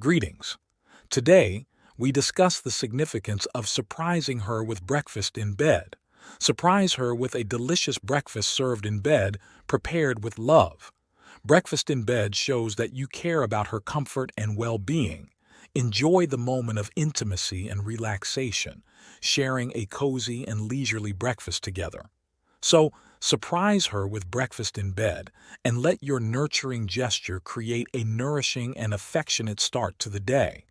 Greetings. Today, we discuss the significance of surprising her with breakfast in bed. Surprise her with a delicious breakfast served in bed, prepared with love. Breakfast in bed shows that you care about her comfort and well-being. Enjoy the moment of intimacy and relaxation, sharing a cozy and leisurely breakfast together. So, surprise her with breakfast in bed and let your nurturing gesture create a nourishing and affectionate start to the day.